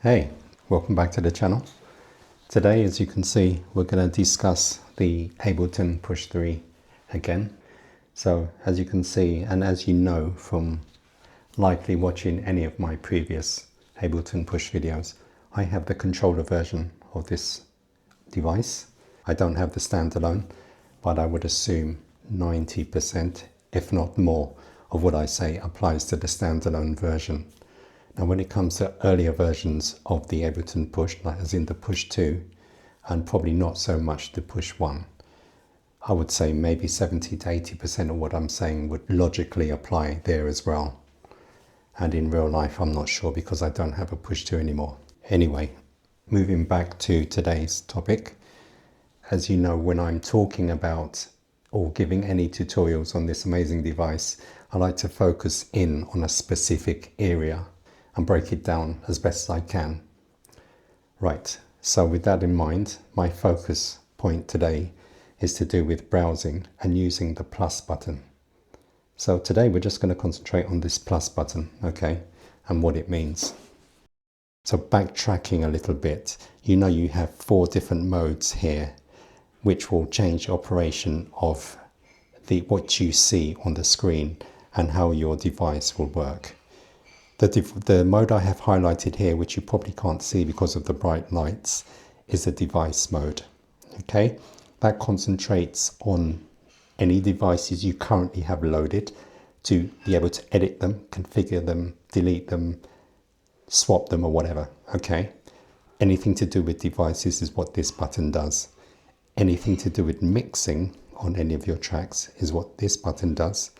Hey, welcome back to the channel. Today, as you can see, we're going to discuss the Ableton Push 3 again. So as you can see, and as you know from likely watching any of my previous Ableton Push videos, I have the controller version of this device. I don't have the standalone, but I would assume 90%, if not more, of what I say applies to the standalone version. Now when it comes to earlier versions of the Ableton Push, like as in the Push 2, and probably not so much the Push 1, I would say maybe 70 to 80% of what I'm saying would logically apply there as well. And in real life, I'm not sure because I don't have a Push 2 anymore. Anyway, moving back to today's topic. As you know, when I'm talking about or giving any tutorials on this amazing device, I like to focus in on a specific area and break it down as best as I can. Right, so with that in mind, my focus point today is to do with browsing and using the plus button. So today we're just going to concentrate on this plus button, okay, and what it means. So backtracking a little bit, you know you have 4 different modes here, which will change operation of what you see on the screen and how your device will work. The mode I have highlighted here, which you probably can't see because of the bright lights, is the device mode. Okay, that concentrates on any devices you currently have loaded to be able to edit them, configure them, delete them, swap them or whatever. Okay, anything to do with devices is what this button does. Anything to do with mixing on any of your tracks is what this button does.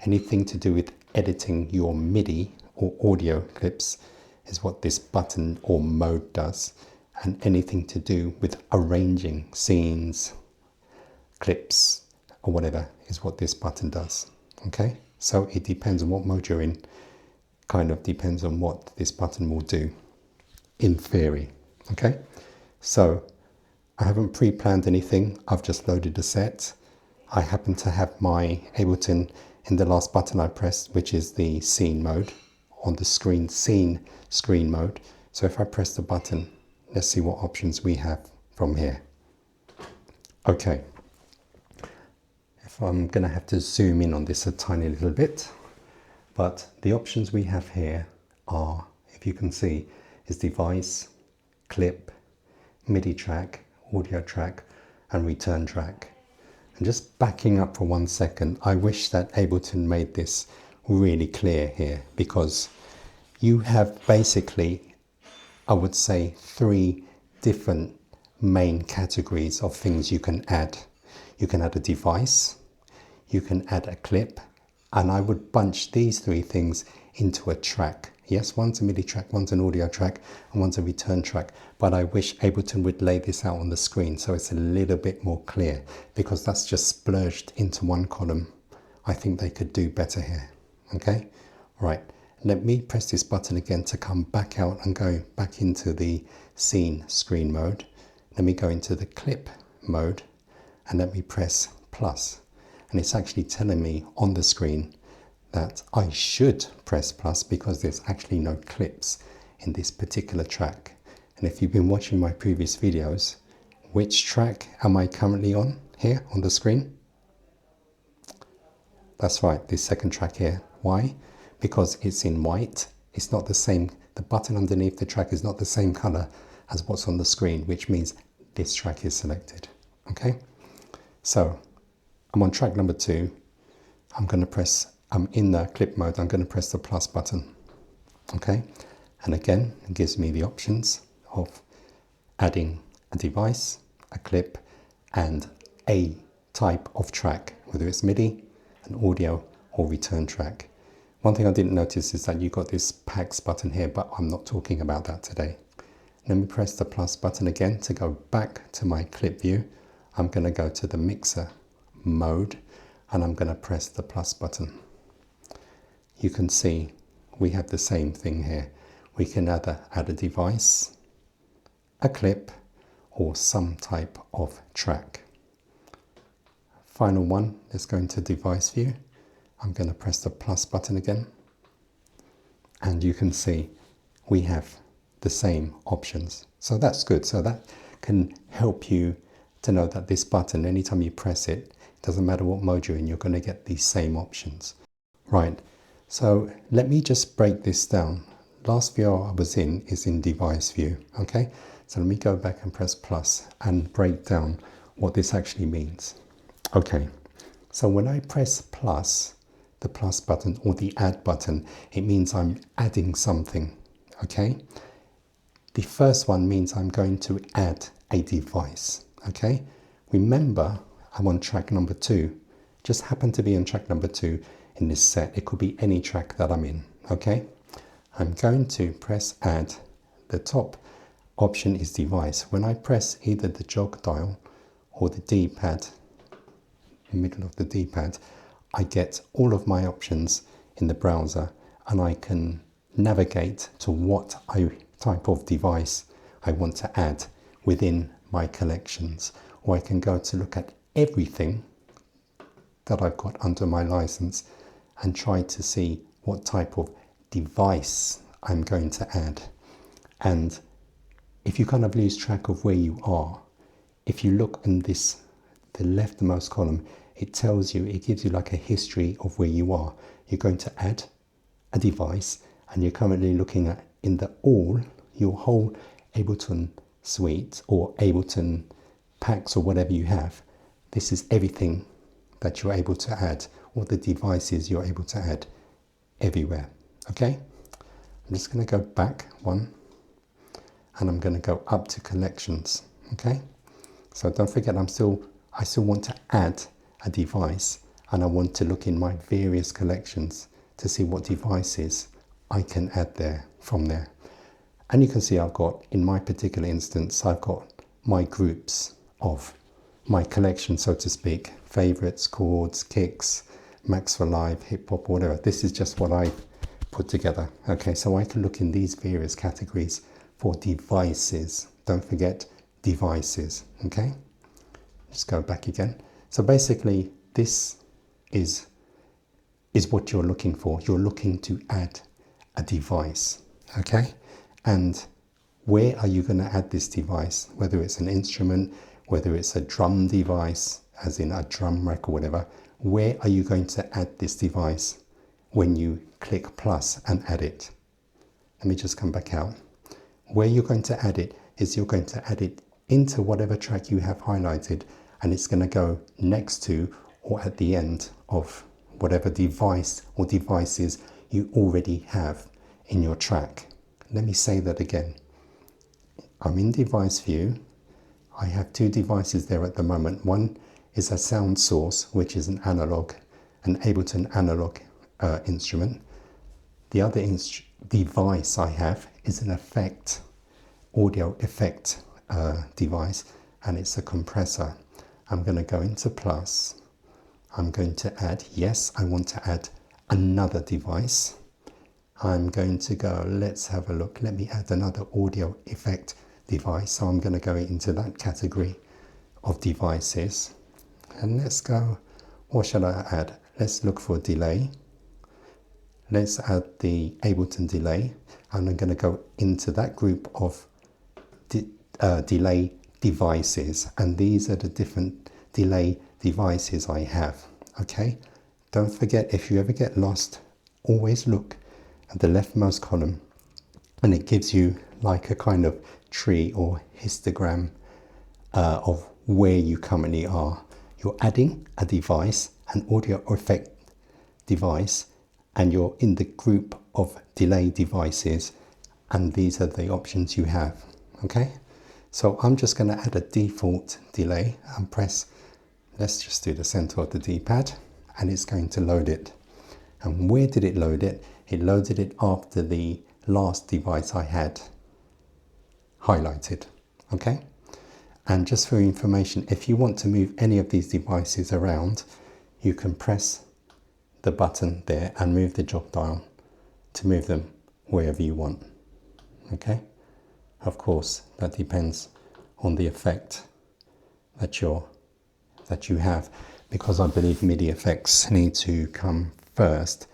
Anything to do with editing your MIDI or audio clips is what this button or mode does. And anything to do with arranging scenes, clips or whatever is what this button does. Okay, so it depends on what mode you're in, kind of depends on what this button will do in theory. Okay, so I haven't pre-planned anything, I've just loaded the set. I happen to have my Ableton in the last button I pressed, which is the scene mode, on the screen mode. So if I press the button, let's see what options we have from here. Okay, if I'm going to have to zoom in on this a tiny little bit, but the options we have here are, if you can see, is device, clip, MIDI track, audio track and return track. And just backing up for 1 second, I wish that Ableton made this really clear here, because you have basically, I would say, 3 different main categories of things you can add. You can add a device, you can add a clip, and I would bunch these 3 things into a track. Yes, one's a MIDI track, one's an audio track, and one's a return track. But I wish Ableton would lay this out on the screen so it's a little bit more clear, because that's just splurged into one column. I think they could do better here. Okay, right. Let me press this button again to come back out and go back into the screen mode. Let me go into the clip mode and let me press plus. And it's actually telling me on the screen that I should press plus because there's actually no clips in this particular track. And if you've been watching my previous videos, which track am I currently on here on the screen? That's right, this second track here. Why? Because it's in white. It's not the same, the button underneath the track is not the same color as what's on the screen, which means this track is selected. Okay, so I'm on track number 2. I'm in the clip mode, I'm going to press the plus button. Okay, and again, it gives me the options of adding a device, a clip, and a type of track, whether it's MIDI, an audio, or return track. One thing I didn't notice is that you got this packs button here, but I'm not talking about that today. Let me press the plus button again to go back to my clip view. I'm going to go to the mixer mode and I'm going to press the plus button. You can see we have the same thing here. We can either add a device, a clip, or some type of track. Final one, let's go into device view. I'm going to press the plus button again. And you can see we have the same options. So that's good. So that can help you to know that this button, anytime you press it, doesn't matter what mode you're in, you're going to get these same options. Right, so let me just break this down. Last view I was in is in device view, okay? So let me go back and press plus and break down what this actually means. Okay, so when I press plus, the plus button or the add button, it means I'm adding something, okay? The first one means I'm going to add a device, okay? Remember, I'm on track number 2. Just happen to be on track number 2 in this set. It could be any track that I'm in, okay? I'm going to press add. The top option is device. When I press either the jog dial or the D-pad, middle of the D-pad, I get all of my options in the browser and I can navigate to what type of device I want to add within my collections, or I can go to look at everything that I've got under my license and try to see what type of device I'm going to add. And if you kind of lose track of where you are, if you look in this, the leftmost column, it tells you, it gives you like a history of where you are. You're going to add a device and you're currently looking at in the all, your whole Ableton suite or Ableton packs or whatever you have. This is everything that you're able to add, or the devices you're able to add everywhere. Okay, I'm just going to go back one and I'm going to go up to collections. Okay, so don't forget I still want to add a device and I want to look in my various collections to see what devices I can add there from there. And you can see I've got, in my particular instance, I've got my groups of my collection, so to speak, favorites, chords, kicks, max for live, hip hop, whatever. This is just what I've put together. Okay, so I can look in these various categories for devices. Don't forget devices. Okay, just go back again. So basically this is what you're looking for. You're looking to add a device. Okay, and where are you going to add this device? Whether it's an instrument, whether it's a drum device, as in a drum rack or whatever, where are you going to add this device when you click plus and add it? Let me just come back out. Where you're going to add it is you're going to add it into whatever track you have highlighted, and it's going to go next to or at the end of whatever device or devices you already have in your track. Let me say that again. I'm in device view. I have 2 devices there at the moment. One is a sound source, which is an analog, an Ableton analog instrument. The other device I have is an effect, audio effect device, and it's a compressor. I'm going to go into plus. I'm going to add, yes, I want to add another device. I'm going to go, let's have a look. Let me add another audio effect device. So I'm going to go into that category of devices. And let's go, what shall I add? Let's look for delay. Let's add the Ableton delay. And I'm going to go into that group of delay devices. And these are the different delay devices I have. Okay, don't forget, if you ever get lost, always look at the leftmost column and it gives you like a kind of tree or histogram of where you currently are. You're adding a device, an audio effect device, and you're in the group of delay devices, and these are the options you have. Okay, so I'm just going to add a default delay and press, let's just do the center of the D-pad, and it's going to load it. And where did it load it? It loaded it after the last device I had highlighted. Okay, and just for information, if you want to move any of these devices around, you can press the button there and move the jog dial to move them wherever you want. Okay, of course that depends on the effect that you have, because I believe MIDI effects need to come first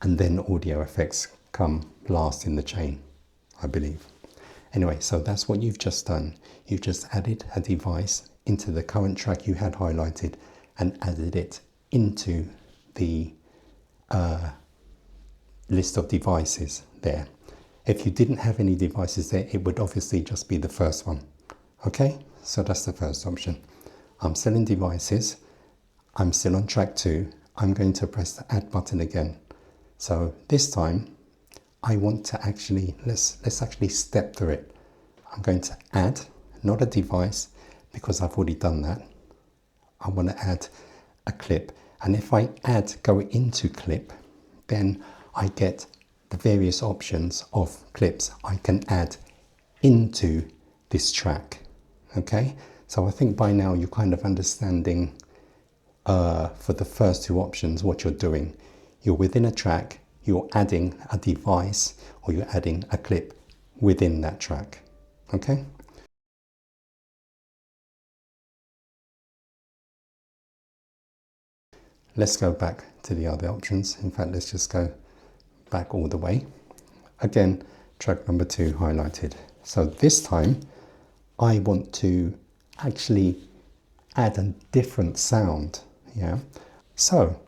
and then audio effects come last in the chain, I believe. Anyway, so that's what you've just done. You've just added a device into the current track you had highlighted and added it into the list of devices there. If you didn't have any devices there, it would obviously just be the first one. Okay, so that's the first option. I'm still in devices. I'm still on track 2. I'm going to press the add button again. So this time I want to actually, let's actually step through it. I'm going to add, not a device, because I've already done that. I want to add a clip. And if I go into clip, then I get the various options of clips I can add into this track. Okay, so I think by now you're kind of understanding for the first 2 options what you're doing. You're within a track, you're adding a device, or you're adding a clip within that track. Okay. Let's go back to the other options. In fact, let's just go back all the way. Again, track number 2 highlighted. So this time I want to actually add a different sound. Yeah. So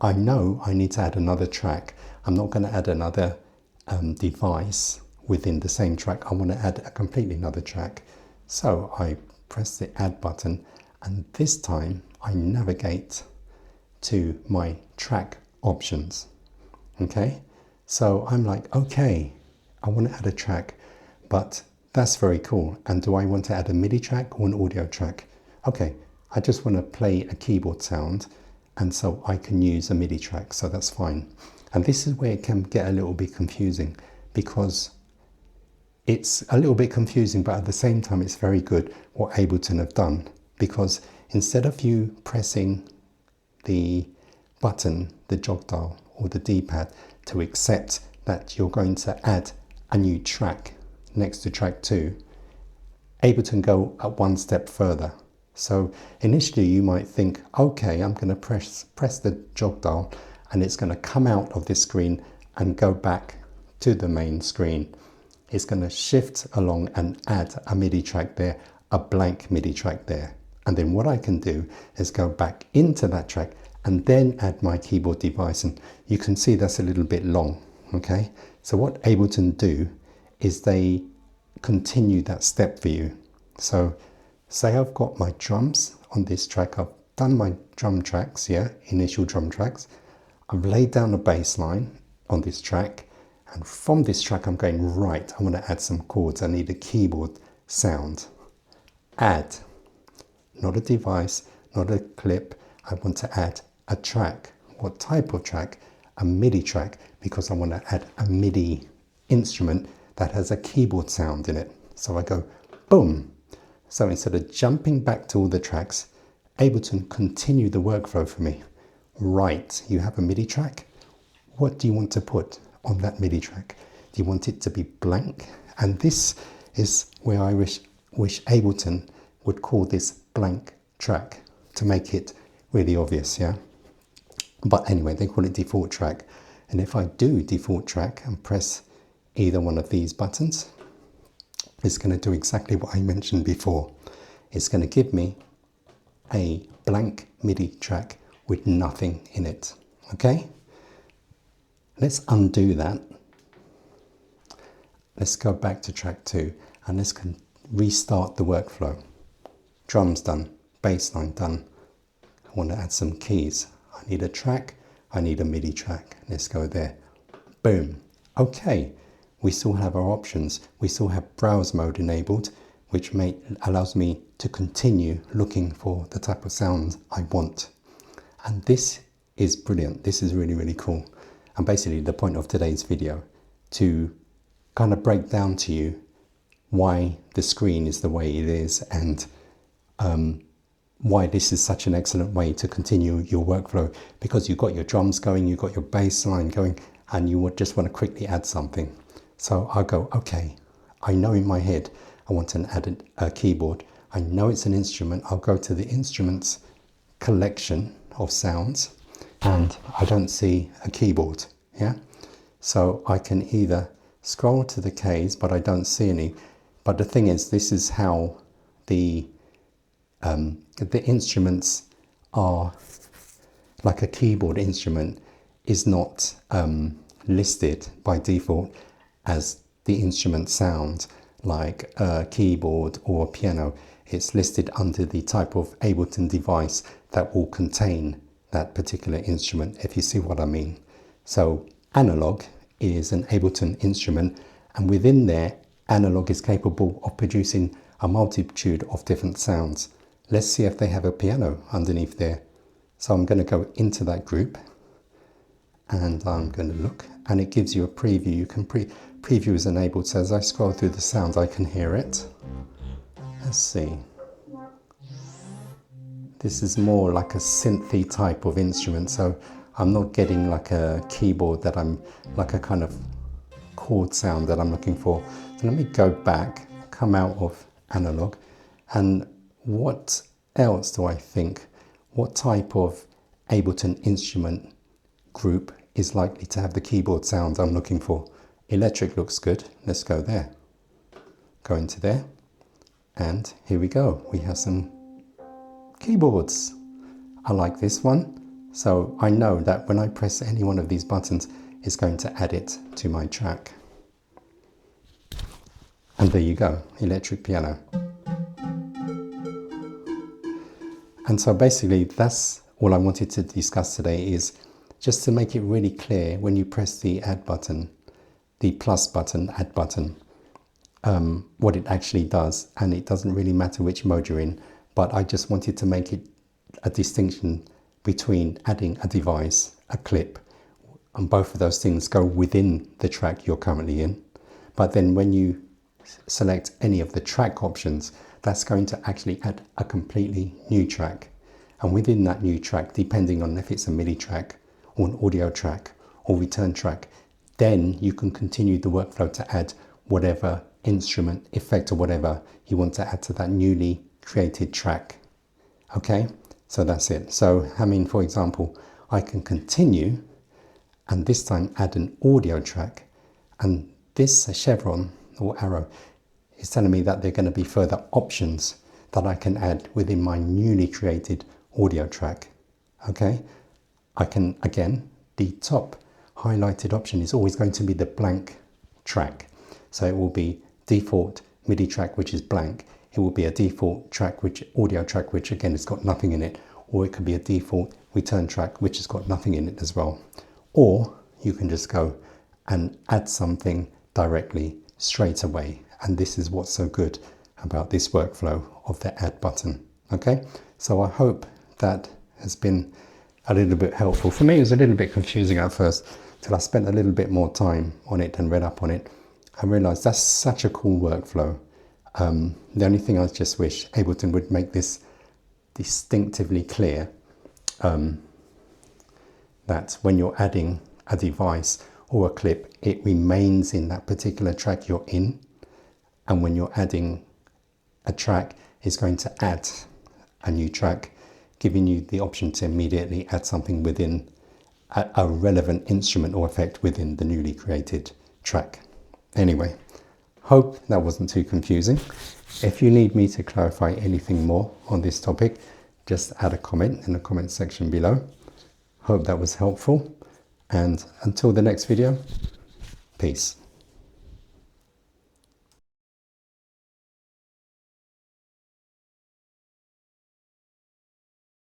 I know I need to add another track. I'm not going to add another device within the same track. I want to add a completely another track. So I press the add button, and this time I navigate to my track options. Okay, so I'm like, okay, I want to add a track, but that's very cool. And do I want to add a MIDI track or an audio track? Okay, I just want to play a keyboard sound, and so I can use a MIDI track, so that's fine. And this is where it can get a little bit confusing, because it's a little bit confusing, but at the same time it's very good what Ableton have done, because instead of you pressing the button, the jog dial or the D-pad to accept that you're going to add a new track next to track 2, Ableton go up one step further. So initially you might think, okay, I'm going to press the jog dial and it's going to come out of this screen and go back to the main screen. It's going to shift along and add a MIDI track there, a blank MIDI track there. And then what I can do is go back into that track and then add my keyboard device. And you can see that's a little bit long. Okay, so what Ableton do is they continue that step for you. So say I've got my drums on this track, I've done my drum tracks, yeah, initial drum tracks. I've laid down a bass line on this track, and from this track I'm going, right, I want to add some chords, I need a keyboard sound. Add, not a device, not a clip, I want to add a track. What type of track? A MIDI track, because I want to add a MIDI instrument that has a keyboard sound in it. So I go, boom. So instead of jumping back to all the tracks, Ableton continue the workflow for me. Right, you have a MIDI track. What do you want to put on that MIDI track? Do you want it to be blank? And this is where I wish Ableton would call this blank track to make it really obvious, yeah? But anyway, they call it default track. And if I do default track and press either one of these buttons, it's going to do exactly what I mentioned before. It's going to give me a blank MIDI track with nothing in it. Okay? Let's undo that. Let's go back to track 2 and let's restart the workflow. Drums done, bass line done. I want to add some keys. I need a track, I need a MIDI track. Let's go there. Boom. Okay, we still have our options. We still have browse mode enabled, which allows me to continue looking for the type of sound I want. And this is brilliant. This is really, really cool. And basically the point of today's video, to kind of break down to you why the screen is the way it is, and why this is such an excellent way to continue your workflow, because you've got your drums going, you've got your bass line going, and you would just want to quickly add something. So I'll go, okay, I know in my head I want to add a keyboard. I know it's an instrument. I'll go to the instruments collection of sounds, and I don't see a keyboard, yeah? So I can either scroll to the Ks, but I don't see any. But the thing is, this is how the instruments are, like a keyboard instrument is not listed by default as the instrument sound like a keyboard or a piano. It's listed under the type of Ableton device that will contain that particular instrument, if you see what I mean. So analog is an Ableton instrument, and within there, analog is capable of producing a multitude of different sounds. Let's see if they have a piano underneath there. So I'm going to go into that group and I'm going to look, and it gives you a preview. You can preview is enabled, so as I scroll through the sounds I can hear it. Let's see. This is more like a synthy type of instrument, so I'm not getting like a keyboard that I'm like a kind of chord sound that I'm looking for. So let me go back, come out of analog, and what else do I think? What type of Ableton instrument group is likely to have the keyboard sounds I'm looking for? Electric looks good. Let's go there. Go into there, and here we go. We have some keyboards. I like this one, so I know that when I press any one of these buttons, it's going to add it to my track. And there you go, electric piano. And so basically that's all I wanted to discuss today, is just to make it really clear when you press the add button, the plus button, add button, what it actually does. And it doesn't really matter which mode you're in, but I just wanted to make it a distinction between adding a device, a clip, and both of those things go within the track you're currently in. But then when you select any of the track options, that's going to actually add a completely new track. And within that new track, depending on if it's a MIDI track or an audio track or return track, then you can continue the workflow to add whatever instrument, effect or whatever you want to add to that newly created track. Okay, so that's it. So I mean, for example, I can continue and this time add an audio track, and this chevron or arrow is telling me that there are going to be further options that I can add within my newly created audio track. Okay, I can, again, the top highlighted option is always going to be the blank track. So it will be default MIDI track, which is blank. It will be a default track, which audio track, which again has got nothing in it, or it could be a default return track, which has got nothing in it as well. Or you can just go and add something directly straight away. And this is what's so good about this workflow of the add button. Okay, so I hope that has been a little bit helpful. For me, it was a little bit confusing at first, till I spent a little bit more time on it and read up on it. I realized that's such a cool workflow. The only thing I just wish Ableton would make this distinctively clear, that when you're adding a device or a clip, it remains in that particular track you're in. And when you're adding a track, it's going to add a new track, giving you the option to immediately add something within a relevant instrument or effect within the newly created track. Anyway, hope that wasn't too confusing. If you need me to clarify anything more on this topic, just add a comment in the comment section below. Hope that was helpful, and until the next video, peace.